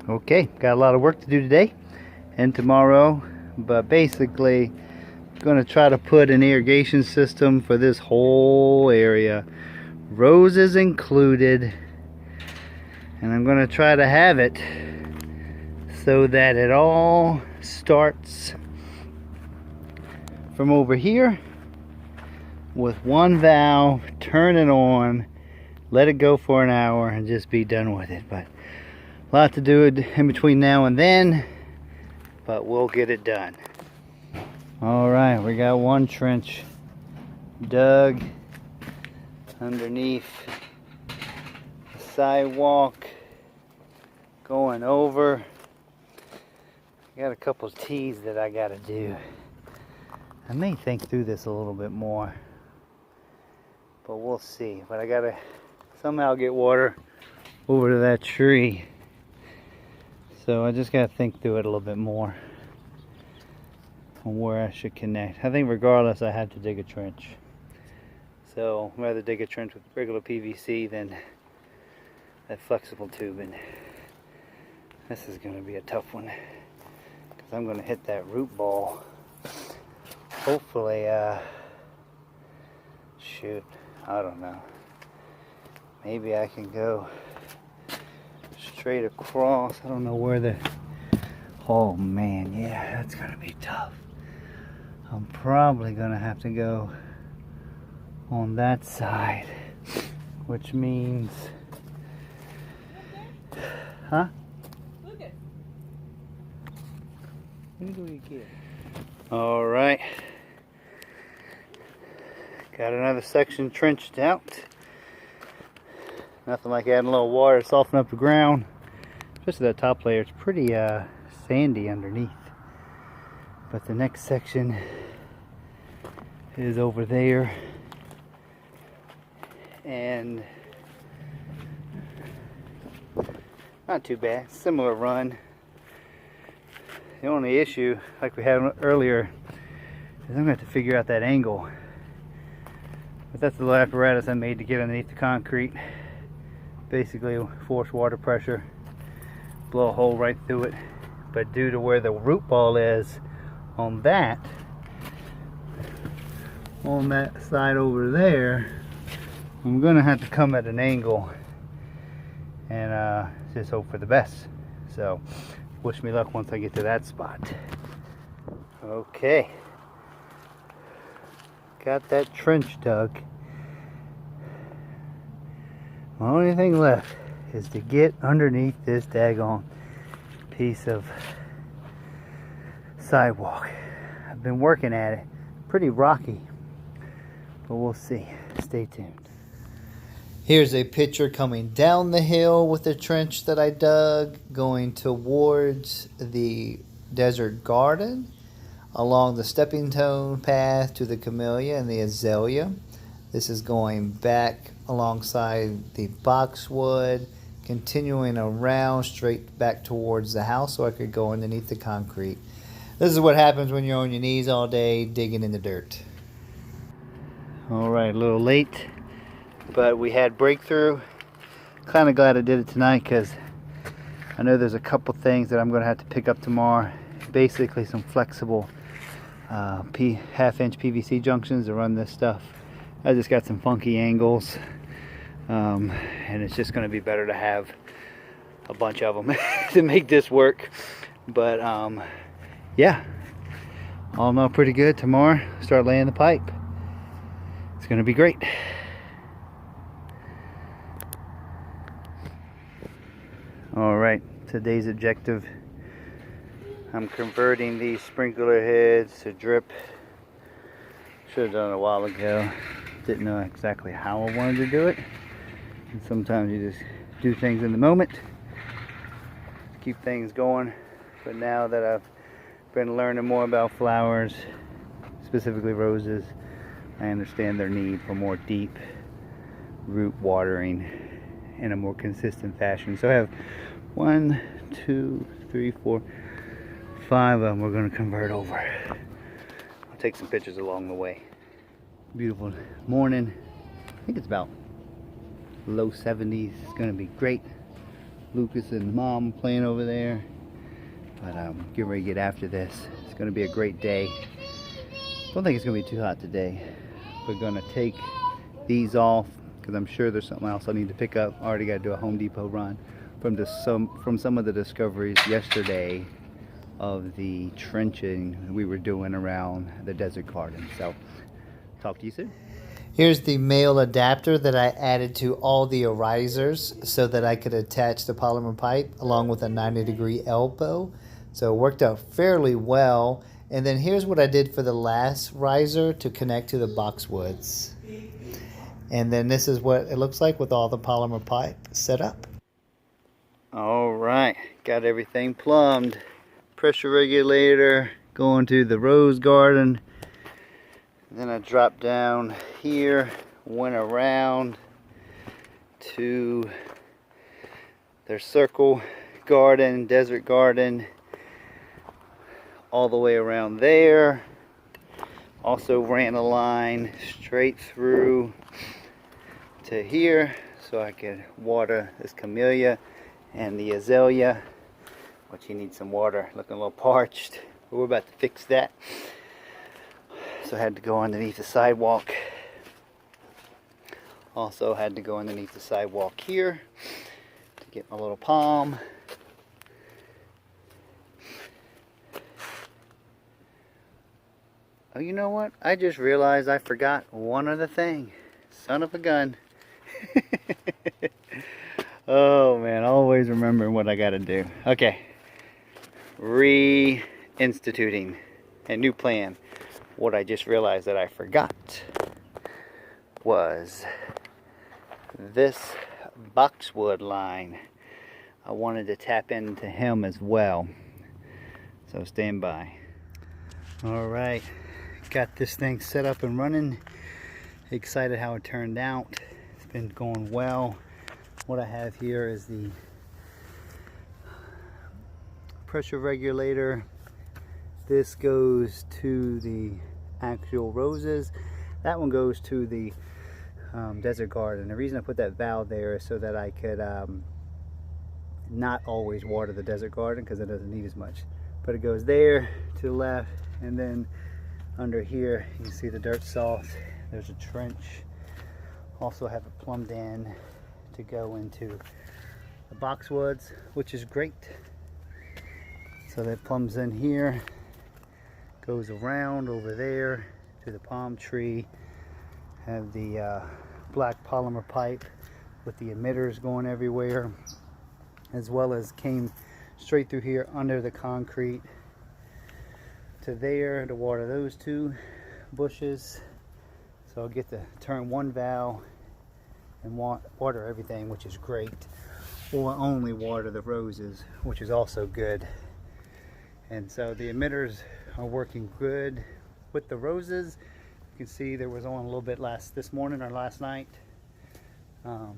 Okay, got a lot of work to do today and tomorrow, but basically going to try to put an irrigation system for this whole area, roses included, and I'm going to try to have it so that it all starts from over here with one valve, turn it on, let it go for an hour and just be done with it. But a lot to do in between now and then, but we'll get it done. All right, we got one trench dug underneath the sidewalk, going over. Got a couple of tees that I gotta do. I may think through this a little bit more, but we'll see. But I gotta somehow get water over to that tree. So I just gotta think through it a little bit more on where I should connect. I think regardless I have to dig a trench. So I'd rather dig a trench with regular PVC than that flexible tubing. This is gonna be a tough one, because I'm gonna hit that root ball. Hopefully, shoot, I don't know. Maybe I can go straight across. I don't know where the... Oh man, yeah, that's gonna be tough. I'm probably gonna have to go on that side, which means... Huh? Look at. What do we get? All right. Got another section trenched out. Nothing like adding a little water to soften up the ground. Especially that top layer, it's pretty sandy underneath. But the next section is over there. And not too bad, similar run. The only issue, like we had earlier, is I'm going to have to figure out that angle. But that's the little apparatus I made to get underneath the concrete. Basically force water pressure, blow a hole right through it. But due to where the root ball is on that side over there, I'm going to have to come at an angle and just hope for the best. So wish me luck once I get to that spot. Okay. Got that trench dug. The only thing left is to get underneath this daggone piece of sidewalk. I've been working at it. Pretty rocky, but we'll see. Stay tuned. Here's a picture coming down the hill with the trench that I dug, going towards the desert garden, along the stepping stone path to the camellia and the azalea. This is going back alongside the boxwood, continuing around straight back towards the house so I could go underneath the concrete. This is what happens when you're on your knees all day digging in the dirt. All right, a little late, but we had breakthrough. Kind of glad I did it tonight, because I know there's a couple things that I'm going to have to pick up tomorrow. Basically some flexible half-inch PVC junctions to run this stuff. I just got some funky angles, and it's just going to be better to have a bunch of them to make this work. But yeah, all in all pretty good. Tomorrow start laying the pipe. It's going to be great. All right, today's objective, I'm converting these sprinkler heads to drip. Should have done it a while ago. Didn't know exactly how I wanted to do it. And sometimes you just do things in the moment, keep things going. But now that I've been learning more about flowers, specifically roses, I understand their need for more deep root watering in a more consistent fashion. So I have 1, 2, 3, 4, 5 of them we're going to convert over. I'll take some pictures along the way. Beautiful morning. I think it's about low 70s. It's going to be great. Lucas and Mom playing over there. But I'm getting ready to get after this. It's going to be a great day. Don't think it's going to be too hot today. We're going to take these off because I'm sure there's something else I need to pick up. I already got to do a Home Depot run from some of the discoveries yesterday of the trenching we were doing around the desert garden. So, talk to you soon. Here's the male adapter that I added to all the arisers so that I could attach the polymer pipe along with a 90-degree elbow. So it worked out fairly well. And then here's what I did for the last riser to connect to the boxwoods. And then this is what it looks like with all the polymer pipe set up. All right, got everything plumbed. Pressure regulator going to the rose garden. Then I dropped down here, went around to their circle garden, desert garden, all the way around there. Also ran a line straight through to here so I could water this camellia and the azalea, which he needs some water, looking a little parched, but we're about to fix that. So I had to go underneath the sidewalk. Also had to go underneath the sidewalk here to get my little palm. Oh, you know what? I just realized I forgot one other thing. Son of a gun. Oh man, always remembering what I gotta do. Okay. Reinstituting a new plan. What I just realized that I forgot was this boxwood line. I wanted to tap into him as well. So stand by. Alright, got this thing set up and running. Excited how it turned out. It's been going well. What I have here is the pressure regulator. This goes to the actual roses. That one goes to the desert garden. The reason I put that valve there is so that I could not always water the desert garden because it doesn't need as much. But it goes there to the left, and then under here you can see the dirt soft. There's a trench. Also have it plumbed in to go into the boxwoods, which is great. So that plumbs in here, goes around over there to the palm tree. Have the black polymer pipe with the emitters going everywhere, as well as came straight through here under the concrete to there to water those two bushes. So I'll get to turn one valve and water everything, which is great, or only water the roses, which is also good. And so the emitters are working good with the roses. You can see there was on a little bit this morning or last night.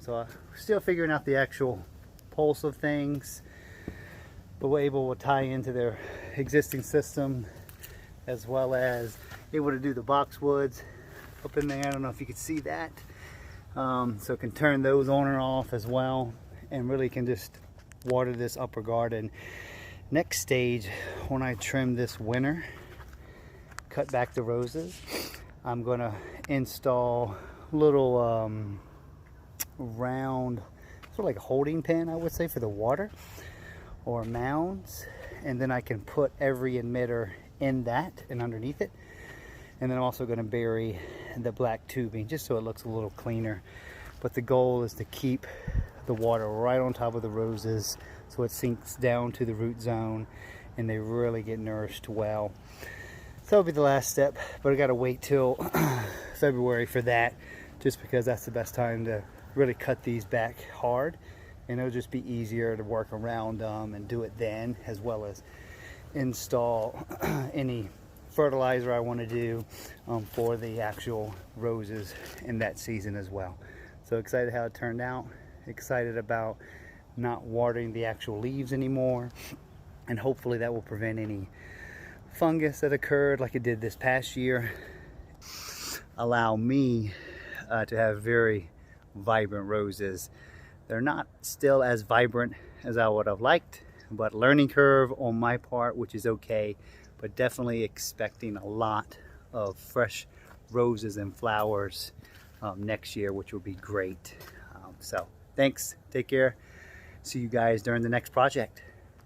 So I'm still figuring out the actual pulse of things, but we're able to tie into their existing system, as well as able to do the boxwoods up in there. I don't know if you could see that. So can turn those on and off as well, and really can just water this upper garden. Next stage, when I trim this winter, cut back the roses, I'm going to install little round, sort of like a holding pen, I would say, for the water, or mounds, and then I can put every emitter in that and underneath it. And then I'm also going to bury the black tubing just so it looks a little cleaner. But the goal is to keep the water right on top of the roses so it sinks down to the root zone and they really get nourished well. So that'll be the last step, but I got to wait till February for that, just because that's the best time to really cut these back hard, and it'll just be easier to work around them and do it then, as well as install any fertilizer I want to do for the actual roses in that season as well. So excited how it turned out, excited about not watering the actual leaves anymore, and hopefully that will prevent any fungus that occurred like it did this past year. Allow me to have very vibrant roses They're not still as vibrant as I would have liked, but learning curve on my part, which is okay, but definitely expecting a lot of fresh roses and flowers next year, which will be great. So thanks, take care. See you guys during the next project.